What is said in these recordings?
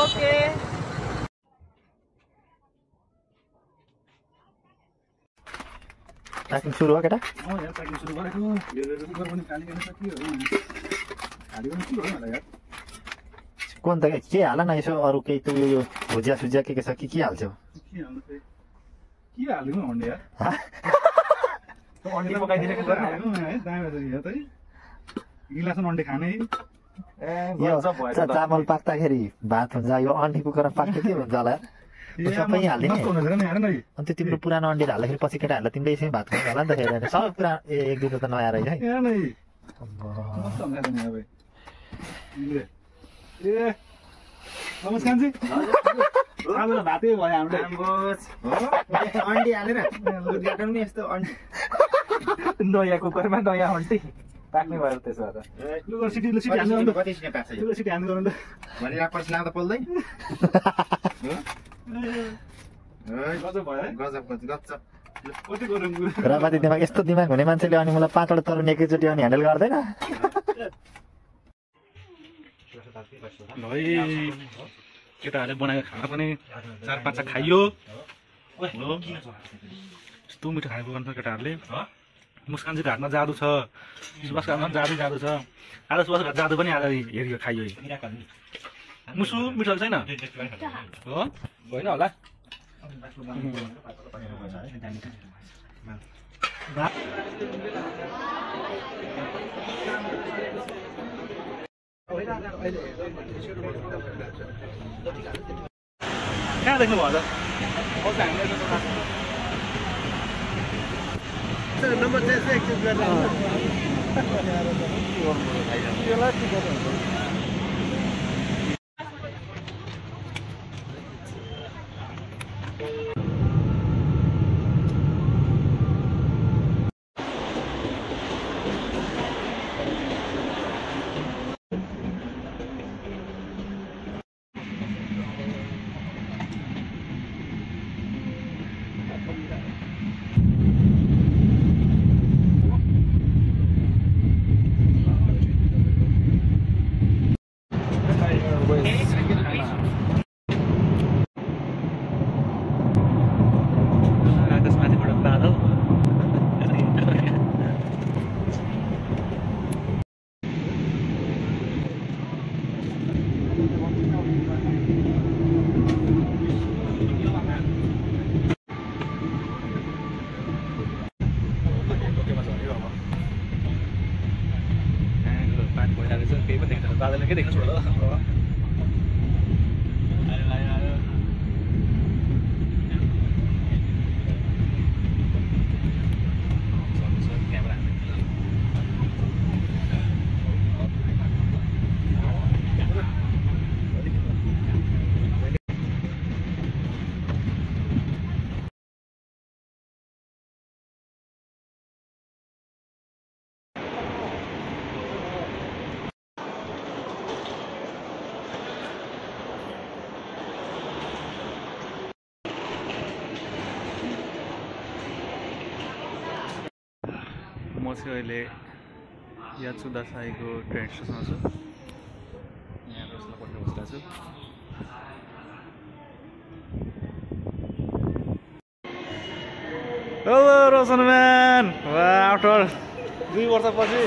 Okay packing सुरु हो केटा यार प्याकिङ सुरु गरेको यो पनि खाली गर्न सकियो खाली गर्न के भयो होला यार कोन त के हाल न यसो अरु केही त यो भुजिया सुजिया के छ के हाल्छौ के हाल्नु चाहिँ के हाल्दिनु भन्ने यार तो अंडे पकाइदिएको छ है दामी छ यो चाहिँ गिलासमा अन्डे खाने यो चामल पाक्दाखेरि भात हुन्छ यो अन्डी कुकर पाक्दा के हुन्छ होला सबै हाल्दिने अनि त्यो तिम्रो पुरानो अन्डे हाल्दाखेरि पछि केटाहरूलाई तिमीले यसै भात खानु होला नि त फेरि सबै पुरा एक दुई त नयाँ रहेछ है ए नमस्कार जी आज भातै भयो हाम्रो अंडी हालेर उद्घाटन नि यस्तो अंडी नयाँ कुकरमा नयाँ अन्डे पाक्ने भयो त्यसो भए लु सिटी हाल्नु कति सिटी पाक्छ लु सिटी हाल्नु गर्नु भनेर पछि लाग्दा पोल्दै गजब भयो है गजब गजब कति गरौँ रापाती दिमाग यस्तो दिमाग हुने मान्छेले अनि मलाई पाँचवटा तरुन एकैचोटि अनि ह्यान्डल गर्दैन है केटाहरूले बनाएको खाना पनि 4-5 खाइयो यस्तो मिठो खाएको गर्छ केटाहरूले मुस्कानको हातमा जादु छ सुभाषको हातमा जादु छ आज सुभाषको हात जादु पनि आज हेरियो खाइयो मुसु मिठो छैन हो होइन होला कहाँ देख्नु भयो त नम्बर चाहिँ एक्सेप्ट गर्दा cái điện nó sủa đó. म चाहिँ अहिले यात्सुदासाईको ट्रेन स्टेसनमा छु। यहाँ रोशनलाई पढ्न बसेको छु। हेलो रोशन म्यान, आफ्टर 2 वर्षपछि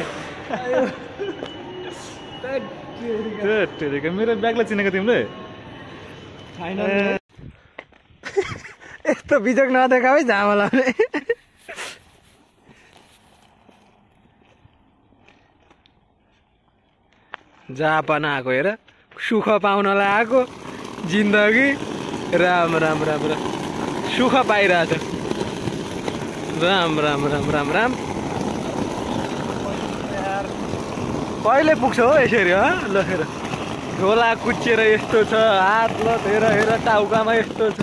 मेरो ब्यागलाई चिनेको तिमीले? यस्तो बिजोग नदेखा है झामा लाउने। जापान आएको हेर, सुख पाउनलाई आएको जिन्दगी राम राम राम राम सुख पाइरहेछ। राम राम राम राम राम कहिले पुग्छ हो यसरी? ल हेर झोला कुच्चिएर यस्तो छ, हात ल हेर हेर टाउकामा यस्तो छ।